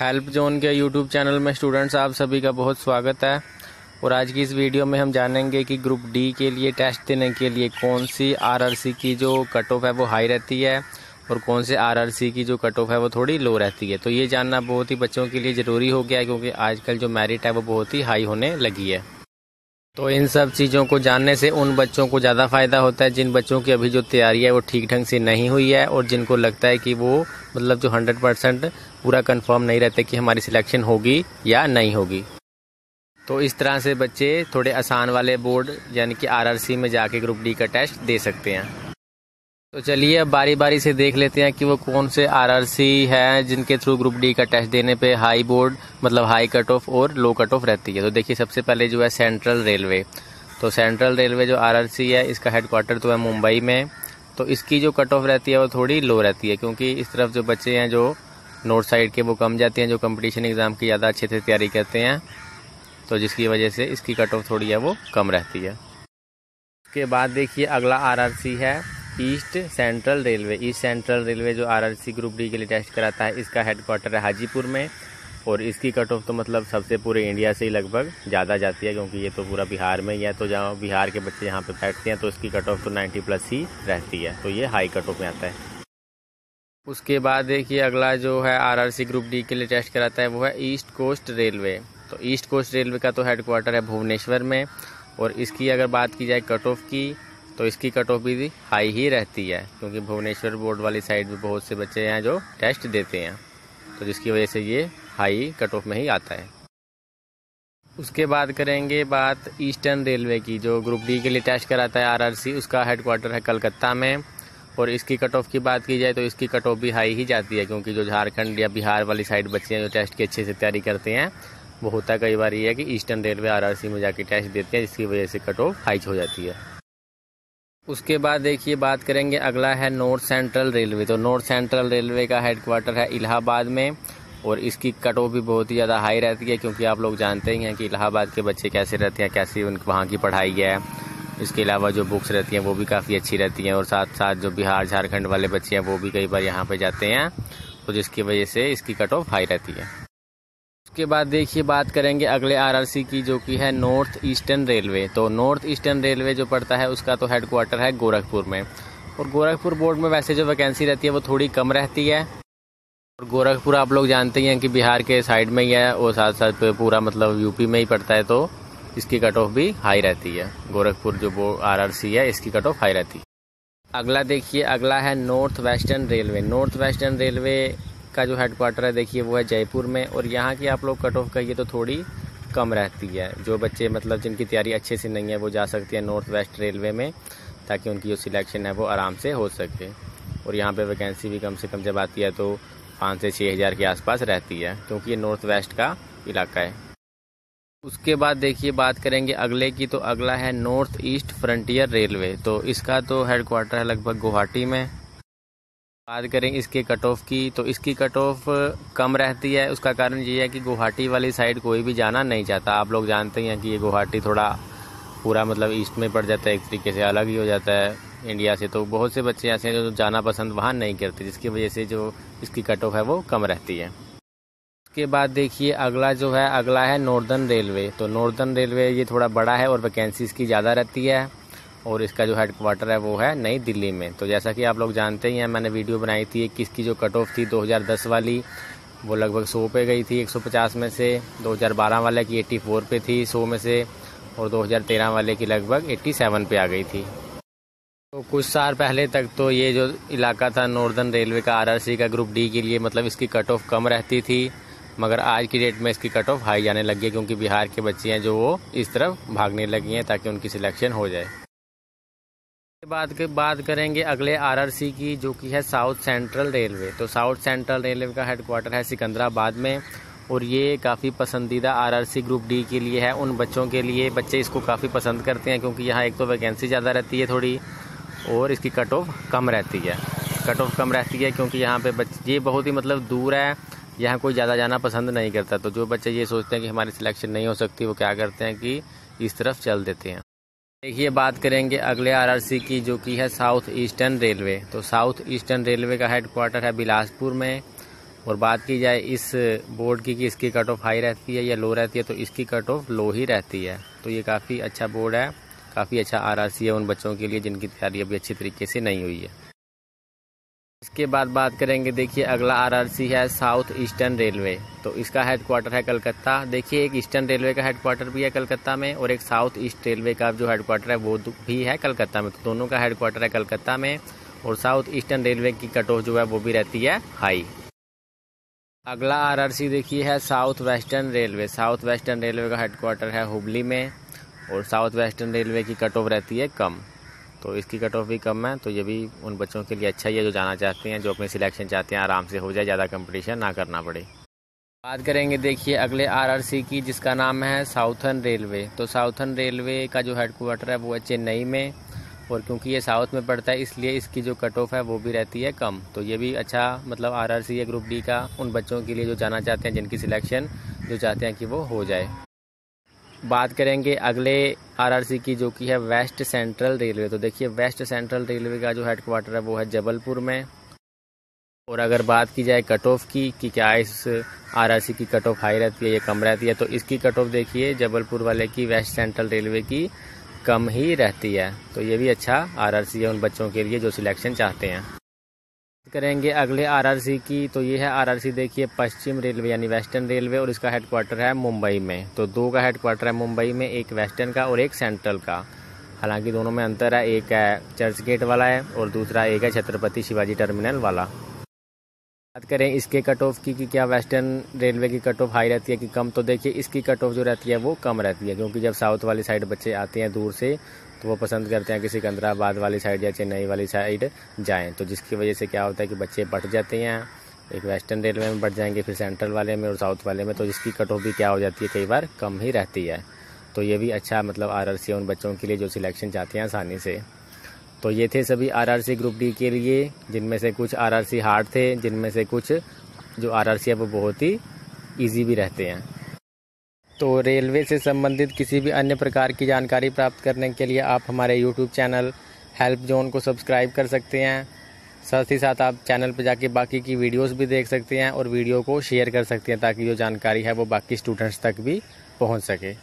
Help zone के YouTube channel में students आप सभी का बहुत स्वागत है। और आज की इस वीडियो में हम जानेंगे कि ग्रुप डी के लिए टेस्ट देने के लिए कौन सी आरआरसी की जो कट ऑफ है वो हाई रहती है और कौन से आरआरसी की जो कट ऑफ है वो थोड़ी लो रहती है। तो ये जानना बहुत ही बच्चों के लिए ज़रूरी हो गया है, क्योंकि आजकल जो मेरिट है वो बहुत ही हाई होने लगी है। तो इन सब चीज़ों को जानने से उन बच्चों को ज़्यादा फ़ायदा होता है जिन बच्चों की अभी जो तैयारी है वो ठीक ढंग से नहीं हुई है और जिनको लगता है कि वो मतलब जो 100% पूरा कंफर्म नहीं रहते कि हमारी सिलेक्शन होगी या नहीं होगी। तो इस तरह से बच्चे थोड़े आसान वाले बोर्ड यानी कि आरआरसी में जाके ग्रुप डी का टेस्ट दे सकते हैं। तो चलिए अब बारी बारी से देख लेते हैं कि वो कौन से आरआरसी है जिनके थ्रू ग्रुप डी का टेस्ट देने पे हाई बोर्ड मतलब हाई कट ऑफ और लो कट ऑफ रहती है। तो देखिए सबसे पहले जो है सेंट्रल रेलवे। तो सेंट्रल रेलवे जो आरआरसी है इसका हेडक्वार्टर तो है मुंबई में। तो इसकी जो कट ऑफ रहती है वो थोड़ी लो रहती है, क्योंकि इस तरफ जो बच्चे हैं जो नॉर्थ साइड के वो कम जाते हैं, जो कंपटीशन एग्ज़ाम की ज़्यादा अच्छे से तैयारी करते हैं, तो जिसकी वजह से इसकी कट ऑफ थोड़ी है वो कम रहती है। उसके बाद देखिए अगला आरआरसी है east central railway. East central railway जो आरआरसी ग्रुप डी के लिए टेस्ट कराता है इसका हेडक्वार्टर है हाजीपुर में और इसकी कट ऑफ तो मतलब सबसे पूरे इंडिया से ही लगभग ज़्यादा जाती है, क्योंकि ये तो पूरा बिहार में ही है। तो जहाँ बिहार के बच्चे यहाँ पे बैठते हैं तो इसकी कट ऑफ तो 90+ ही रहती है, तो ये हाई कट ऑफ में आता है। उसके बाद देखिए अगला जो है आरआरसी ग्रुप डी के लिए टेस्ट कराता है वो है ईस्ट कोस्ट रेलवे। तो ईस्ट कोस्ट रेलवे का तो हेडक्वार्टर है भुवनेश्वर में और इसकी अगर बात की जाए कट ऑफ की तो इसकी कट ऑफ भी हाई ही रहती है, क्योंकि भुवनेश्वर बोर्ड वाली साइड में बहुत से बच्चे हैं जो टेस्ट देते हैं, तो जिसकी वजह से ये हाई कट ऑफ में ही आता है। उसके बाद करेंगे बात ईस्टर्न रेलवे की, जो ग्रुप डी के लिए टेस्ट कराता है आरआरसी। उसका हेडक्वार्टर है कलकत्ता में और इसकी कट ऑफ की बात की जाए तो इसकी कट ऑफ भी हाई ही जाती है, क्योंकि जो झारखंड या बिहार वाली साइड बच्चे हैं जो टेस्ट की अच्छे से तैयारी करते हैं, वो होता कई बार ये है कि ईस्टर्न रेलवे आरआरसी में जाके टेस्ट देते हैं, जिसकी वजह से कट ऑफ हाई हो जाती है। उसके बाद देखिए बात करेंगे अगला है नॉर्थ सेंट्रल रेलवे। तो नॉर्थ सेंट्रल रेलवे का हेडक्वार्टर है इलाहाबाद में और इसकी कट ऑफ भी बहुत ही ज़्यादा हाई रहती है, क्योंकि आप लोग जानते ही हैं कि इलाहाबाद के बच्चे कैसे रहते हैं, कैसी वहाँ की पढ़ाई है। इसके अलावा जो बुक्स रहती हैं वो भी काफ़ी अच्छी रहती हैं और साथ साथ जो बिहार झारखंड वाले बच्चे हैं वो भी कई बार यहाँ पर जाते हैं, तो जिसकी वजह से इसकी कट ऑफ हाई रहती है। उसके बाद देखिए बात करेंगे अगले आरआरसी की, जो कि है नॉर्थ ईस्टर्न रेलवे। तो नॉर्थ ईस्टर्न रेलवे जो पड़ता है उसका तो हेडक्वार्टर है गोरखपुर में और गोरखपुर बोर्ड में वैसे जो वैकेंसी रहती है वो थोड़ी कम रहती है। और गोरखपुर आप लोग जानते ही हैं कि बिहार के साइड में ही है और साथ साथ पूरा मतलब यूपी में ही पड़ता है, तो इसकी कट ऑफ भी हाई रहती है। गोरखपुर जो आरआरसी है इसकी कट ऑफ हाई रहती है। अगला देखिए अगला है north western railway. North western railway का जो हेडक्वार्टर है देखिए वो है जयपुर में और यहाँ की आप लोग कट ऑफ कहिए तो थोड़ी कम रहती है। जो बच्चे मतलब जिनकी तैयारी अच्छे से नहीं है वो जा सकते हैं नॉर्थ वेस्ट रेलवे में, ताकि उनकी जो सिलेक्शन है वो आराम से हो सके। और यहाँ पे वैकेंसी भी कम से कम जब आती है तो 5 से 6 हज़ार के आसपास रहती है, क्योंकि ये नॉर्थ वेस्ट का इलाका है। उसके बाद देखिए बात करेंगे अगले की, तो अगला है नॉर्थ ईस्ट फ्रंटियर रेलवे। तो इसका तो हेडक्वार्टर है लगभग गुवाहाटी में। बात करें इसके कट ऑफ की, तो इसकी कट ऑफ कम रहती है। उसका कारण ये है कि गुवाहाटी वाली साइड कोई भी जाना नहीं चाहता। आप लोग जानते हैं कि ये गुवाहाटी थोड़ा पूरा मतलब ईस्ट में पड़ जाता है, एक तरीके से अलग ही हो जाता है इंडिया से, तो बहुत से बच्चे ऐसे हैं जो जाना पसंद वहाँ नहीं करते, जिसकी वजह से जो इसकी कट ऑफ है वो कम रहती है। उसके बाद देखिए अगला जो है अगला है नॉर्दर्न रेलवे। तो नॉर्दर्न रेलवे ये थोड़ा बड़ा है और वैकेंसी इसकी ज़्यादा रहती है और इसका जो हेडक्वार्टर है वो है नई दिल्ली में। तो जैसा कि आप लोग जानते ही हैं, मैंने वीडियो बनाई थी कि इसकी जो कट ऑफ थी 2010 वाली वो लगभग 100 पे गई थी 150 में से, 2012 वाले की 84 पे थी 100 में से और 2013 वाले की लगभग 87 पे आ गई थी। तो कुछ साल पहले तक तो ये जो इलाका था नॉर्दर्न रेलवे का आरआरसी का ग्रुप डी के लिए मतलब इसकी कट ऑफ कम रहती थी, मगर आज की डेट में इसकी कट ऑफ हाई जाने लगी है, क्योंकि बिहार के बच्चे हैं जो वो इस तरफ भागने लगी हैं ताकि उनकी सिलेक्शन हो जाए। बात करेंगे अगले आरआरसी की, जो कि है साउथ सेंट्रल रेलवे। तो साउथ सेंट्रल रेलवे का हेडक्वार्टर है सिकंदराबाद में और ये काफ़ी पसंदीदा आरआरसी ग्रुप डी के लिए है। उन बच्चों के लिए बच्चे इसको काफ़ी पसंद करते हैं, क्योंकि यहाँ एक तो वैकेंसी ज़्यादा रहती है थोड़ी और इसकी कट ऑफ कम रहती है। कट ऑफ कम रहती है क्योंकि यहाँ पे बच्चे ये बहुत ही मतलब दूर है, यहाँ कोई ज़्यादा जाना पसंद नहीं करता। तो जो बच्चे ये सोचते हैं कि हमारी सिलेक्शन नहीं हो सकती, वो क्या करते हैं कि इस तरफ चल देते हैं। देखिए बात करेंगे अगले आरआरसी की, जो कि है साउथ ईस्टर्न रेलवे। तो साउथ ईस्टर्न रेलवे का हेडक्वार्टर है बिलासपुर में और बात की जाए इस बोर्ड की कि इसकी कट ऑफ हाई रहती है या लो रहती है, तो इसकी कट ऑफ लो ही रहती है। तो ये काफ़ी अच्छा बोर्ड है, काफ़ी अच्छा आरआरसी है उन बच्चों के लिए जिनकी तैयारी अभी अच्छी तरीके से नहीं हुई है। इसके बाद बात करेंगे, देखिए अगला आरआरसी है साउथ ईस्टर्न रेलवे। तो इसका हेडक्वार्टर है कलकत्ता। देखिए एक ईस्टर्न रेलवे का हेडक्वार्टर भी है कलकत्ता में और एक साउथ ईस्ट रेलवे का जो हेडक्वार्टर है वो भी है कलकत्ता में। तो दोनों का हेडक्वार्टर है कलकत्ता में और साउथ ईस्टर्न रेलवे की कट ऑफ जो है वो भी रहती है हाई। अगला आरआरसी देखिए है south western railway. South western railway का हेडक्वार्टर है हुबली में और साउथ वेस्टर्न रेलवे की कट ऑफ रहती है कम। तो इसकी कट ऑफ भी कम है, तो ये भी उन बच्चों के लिए अच्छा ही है जो जाना चाहते हैं, जो अपनी सिलेक्शन चाहते हैं आराम से हो जाए, ज़्यादा कंपटीशन ना करना पड़े। बात करेंगे देखिए अगले आरआरसी की जिसका नाम है साउथर्न रेलवे। तो साउथर्न रेलवे का जो हेडक्वार्टर है वो है चेन्नई में और क्योंकि ये साउथ में पड़ता है इसलिए इसकी जो कट ऑफ है वो भी रहती है कम। तो ये भी अच्छा मतलब आरआरसी है ग्रुप डी का उन बच्चों के लिए जो जाना चाहते हैं, जिनकी सिलेक्शन जो चाहते हैं कि वो हो जाए। बात करेंगे अगले आरआरसी की जो कि है वेस्ट सेंट्रल रेलवे। तो देखिए वेस्ट सेंट्रल रेलवे का जो हेडक्वार्टर है वो है जबलपुर में। और अगर बात की जाए कट ऑफ की कि क्या इस आरआरसी की कट ऑफ हाई रहती है या कम रहती है, तो इसकी कट ऑफ देखिए जबलपुर वाले की वेस्ट सेंट्रल रेलवे की कम ही रहती है। तो ये भी अच्छा आरआरसी है उन बच्चों के लिए जो सिलेक्शन चाहते हैं। करेंगे अगले आरआरसी की, तो ये है आरआरसी देखिए पश्चिम रेलवे यानी वेस्टर्न रेलवे और इसका हेडक्वार्टर है मुंबई में। तो दो का हेडक्वार्टर है मुंबई में, एक वेस्टर्न का और एक सेंट्रल का। हालांकि दोनों में अंतर है, एक है चर्च गेट वाला है और दूसरा एक है छत्रपति शिवाजी टर्मिनल वाला। बात करें इसके कट ऑफ की कि क्या वेस्टर्न रेलवे की कट ऑफ हाई रहती है कि कम, तो देखिए इसकी कट ऑफ जो रहती है वो कम रहती है, क्योंकि जब साउथ वाली साइड बच्चे आते हैं दूर से तो वो पसंद करते हैं कि सिकंदराबाद वाली साइड या चेन्नई वाली साइड जाएं। तो जिसकी वजह से क्या होता है कि बच्चे बढ़ जाते हैं, एक वेस्टर्न रेलवे में बढ़ जाएंगे, फिर सेंट्रल वाले में और साउथ वाले में, तो जिसकी कट ऑफ भी क्या हो जाती है कई बार कम ही रहती है। तो ये भी अच्छा मतलब आरआरसी है उन बच्चों के लिए जो सिलेक्शन चाहते हैं आसानी से। तो ये थे सभी आरआरसी ग्रुप डी के लिए, जिनमें से कुछ आरआरसी हार्ड थे, जिनमें से कुछ जो आरआरसी है वो बहुत ही ईजी भी रहते हैं। तो रेलवे से संबंधित किसी भी अन्य प्रकार की जानकारी प्राप्त करने के लिए आप हमारे यूट्यूब चैनल हेल्प जोन को सब्सक्राइब कर सकते हैं। साथ ही साथ आप चैनल पर जाके बाकी की वीडियोस भी देख सकते हैं और वीडियो को शेयर कर सकते हैं ताकि जो जानकारी है वो बाकी स्टूडेंट्स तक भी पहुंच सके।